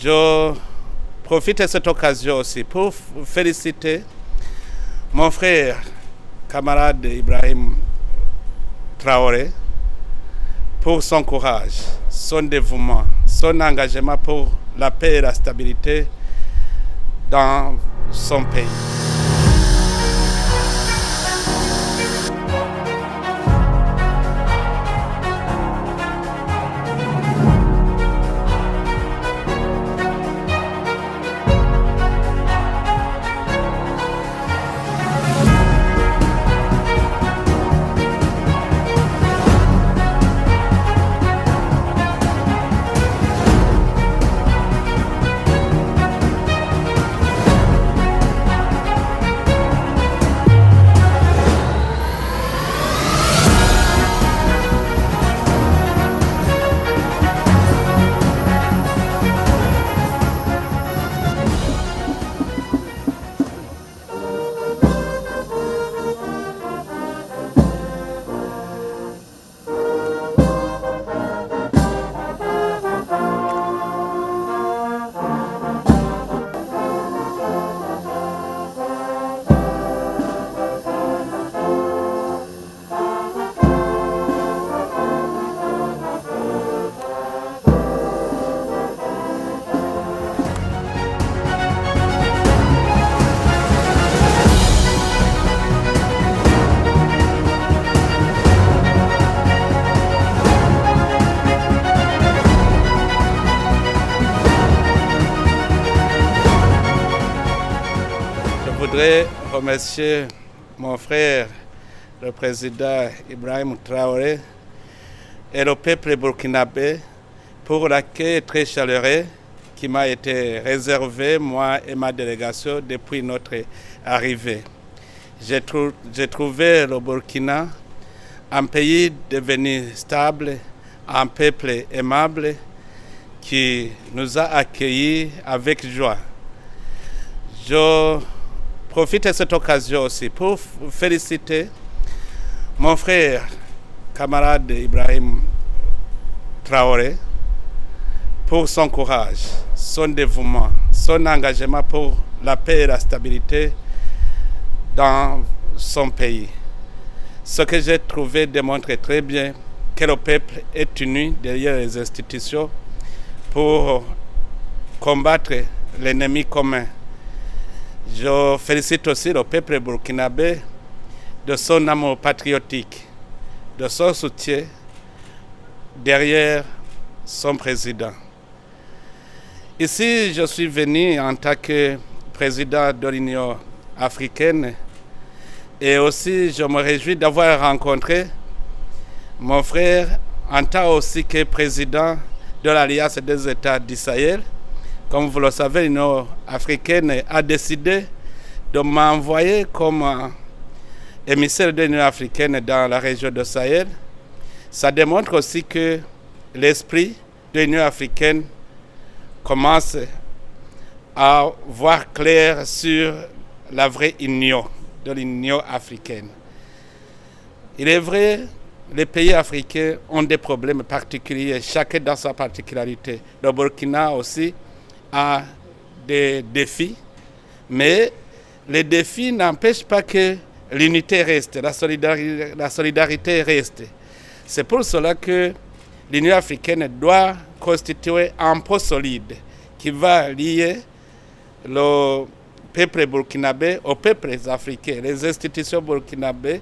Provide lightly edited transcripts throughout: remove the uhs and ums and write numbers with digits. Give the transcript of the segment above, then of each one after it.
Je profite de cette occasion aussi pour féliciter mon frère, camarade Ibrahim Traore, pour son courage, son dévouement, son engagement pour la paix et la stabilité dans son pays. Je voudrais remercier mon frère, le président Ibrahim Traore, et le peuple burkinabé pour l'accueil très chaleureux qui m'a été réservé, moi et ma délégation, depuis notre arrivée. J'ai trouvé le Burkina un pays devenu stable, un peuple aimable qui nous a accueillis avec joie. Je profite de cette occasion aussi pour féliciter mon frère, camarade Ibrahim Traore, pour son courage, son dévouement, son engagement pour la paix et la stabilité dans son pays. Ce que j'ai trouvé démontre très bien que le peuple est uni derrière les institutions pour combattre l'ennemi commun. Je félicite aussi le peuple burkinabé de son amour patriotique, de son soutien derrière son président. Ici, je suis venu en tant que président de l'Union africaine et aussi je me réjouis d'avoir rencontré mon frère en tant aussi que président de l'Alliance des États du Sahel. Comme vous le savez, l'Union africaine a décidé de m'envoyer comme émissaire de l'Union africaine dans la région de Sahel. Ça démontre aussi que l'esprit de l'Union africaine commence à voir clair sur la vraie union de l'Union africaine. Il est vrai, les pays africains ont des problèmes particuliers, chacun dans sa particularité. Le Burkina aussi a des défis, mais les défis n'empêchent pas que l'unité reste, la solidarité reste. C'est pour cela que l'Union africaine doit constituer un pont solide qui va lier le peuple burkinabé aux peuples africains, les institutions burkinabées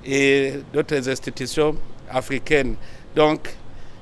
et d'autres institutions africaines. Donc,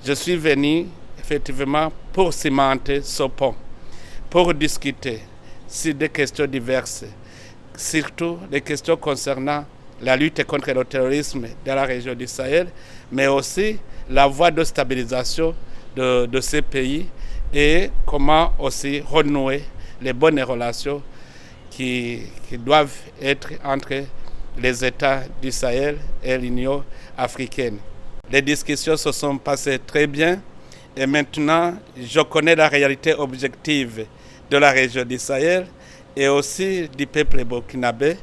je suis venu effectivement pour cimenter ce pont, pour discuter sur des questions diverses, surtout les questions concernant la lutte contre le terrorisme dans la région du Sahel, mais aussi la voie de stabilisation de ces pays et comment aussi renouer les bonnes relations qui doivent être entre les États du Sahel et l'Union africaine. Les discussions se sont passées très bien et maintenant je connais la réalité objective de la région du Sahel et aussi du peuple burkinabé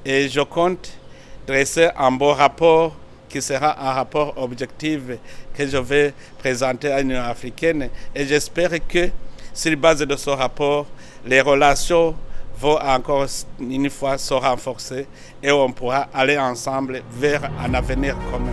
et je compte dresser un bon rapport qui sera un rapport objectif que je vais présenter à l'Union africaine et j'espère que Sur base de ce rapport, les relations vont encore une fois se renforcer et on pourra aller ensemble vers un avenir commun.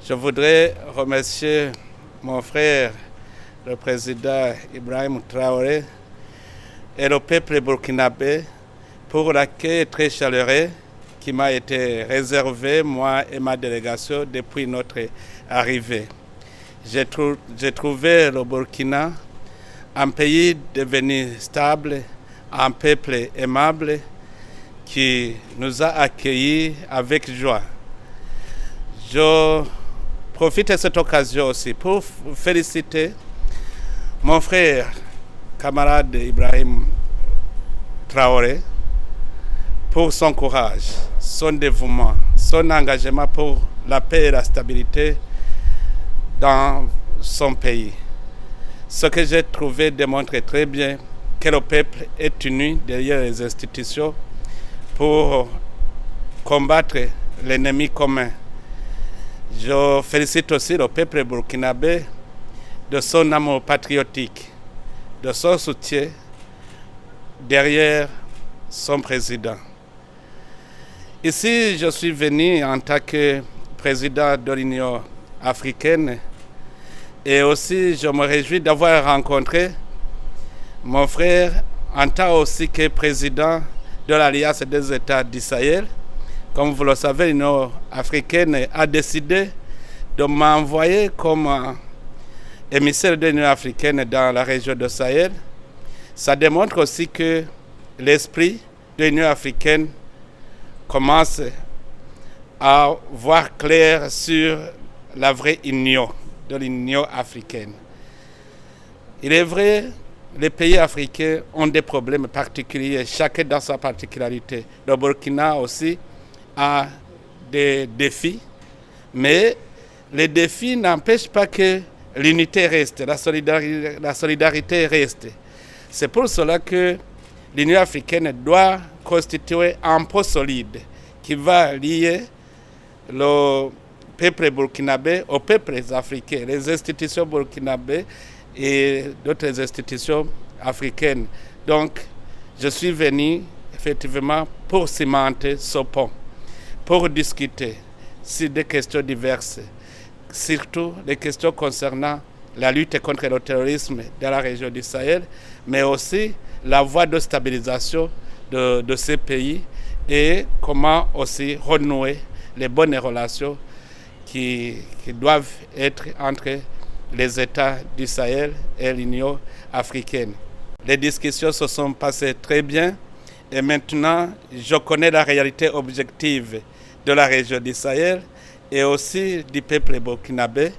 Je voudrais remercier mon frère, le président Ibrahim Traore et le peuple burkinabé pour l'accueil très chaleureux qui m'a été réservé, moi et ma délégation, depuis notre arrivée. J'ai trouvé le Burkina un pays devenu stable, un peuple aimable qui nous a accueillis avec joie. Je profite de cette occasion aussi pour féliciter mon frère, camarade Ibrahim Traore, pour son courage, son dévouement, son engagement pour la paix et la stabilité dans son pays. Ce que j'ai trouvé démontre très bien que le peuple est uni derrière les institutions pour combattre l'ennemi commun. Je félicite aussi le peuple burkinabé de son amour patriotique, de son soutien derrière son président. Ici, je suis venu en tant que président de l'Union africaine et aussi je me réjouis d'avoir rencontré mon frère en tant aussi que président de l'Alliance des États du Sahel. Comme vous le savez, l'Union africaine a décidé de m'envoyer comme émissaire de l'Union africaine dans la région de Sahel. Ça démontre aussi que l'esprit de l'Union africaine commence à voir clair sur la vraie union de l'Union africaine. Il est vrai, les pays africains ont des problèmes particuliers, chacun dans sa particularité. Le Burkina aussi a des défis, mais les défis n'empêchent pas que l'unité reste, la solidarité reste. C'est pour cela que l'Union africaine doit constituer un pont solide qui va lier le peuple burkinabé aux peuples africains, les institutions burkinabées et d'autres institutions africaines. Donc, je suis venu effectivement pour cimenter ce pont, pour discuter sur des questions diverses, surtout les questions concernant la lutte contre le terrorisme dans la région du Sahel, mais aussi la voie de stabilisation de ces pays et comment aussi renouer les bonnes relations qui doivent être entre les États du Sahel et l'Union africaine. Les discussions se sont passées très bien et maintenant je connais la réalité objective de la région du Sahel et aussi du peuple burkinabé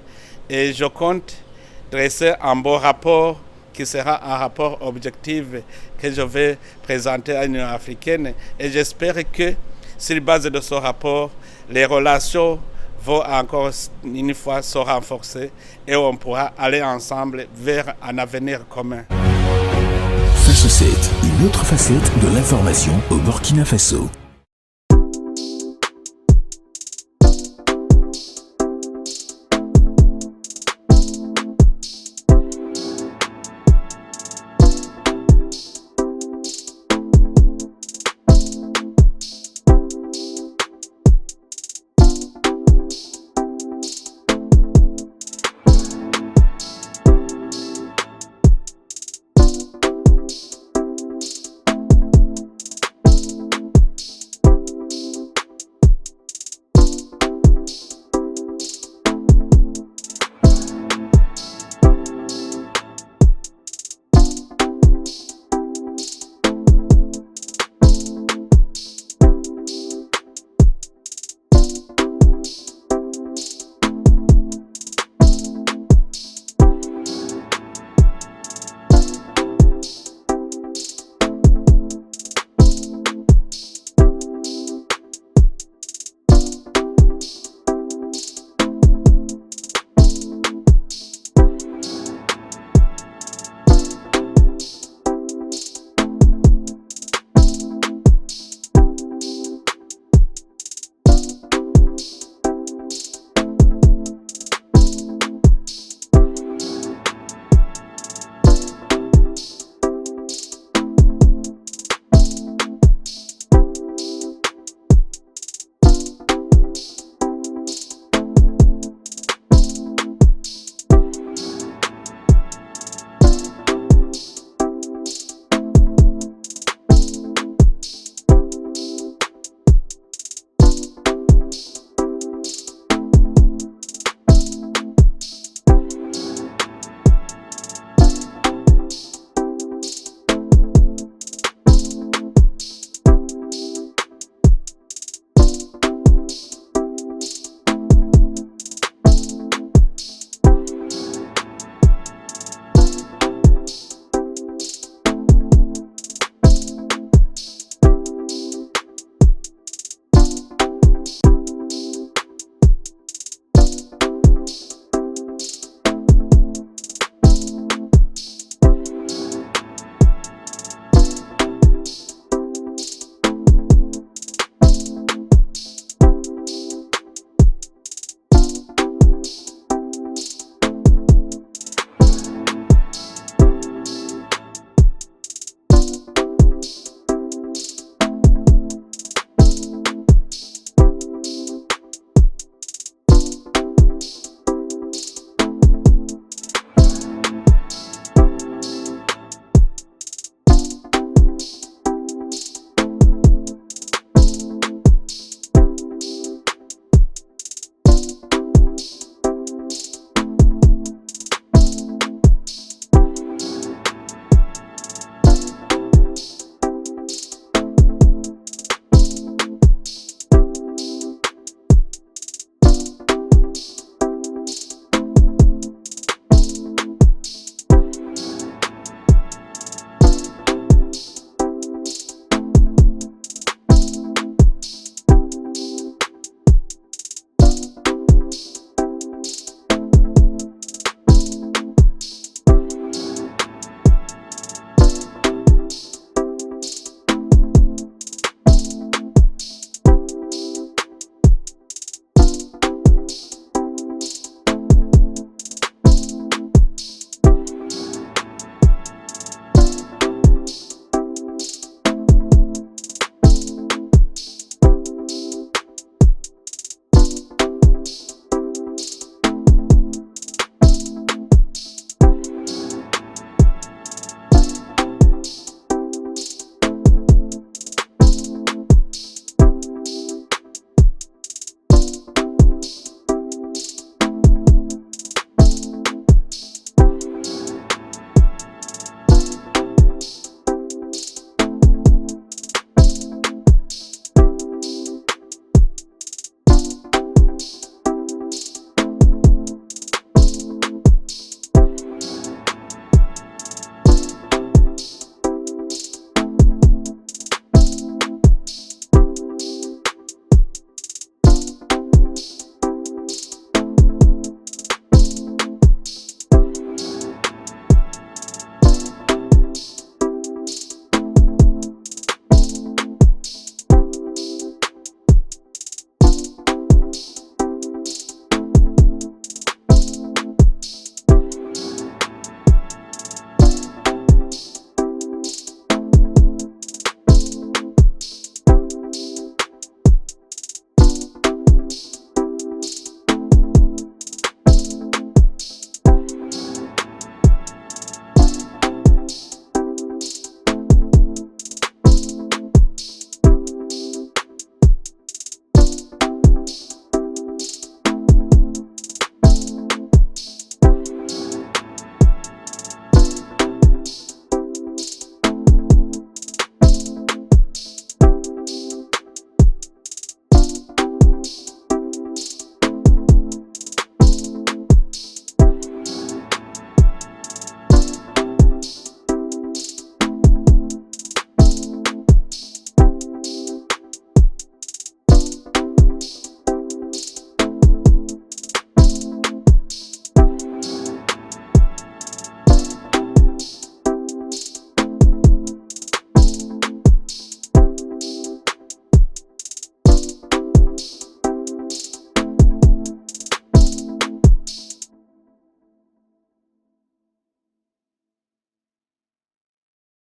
et je compte dresser un bon rapport qui sera un rapport objectif que je vais présenter à l'Union africaine et j'espère que sur base de ce rapport, les relations vont encore une fois se renforcer et on pourra aller ensemble vers un avenir commun. Faso 7, une autre facette de l'information au Burkina Faso.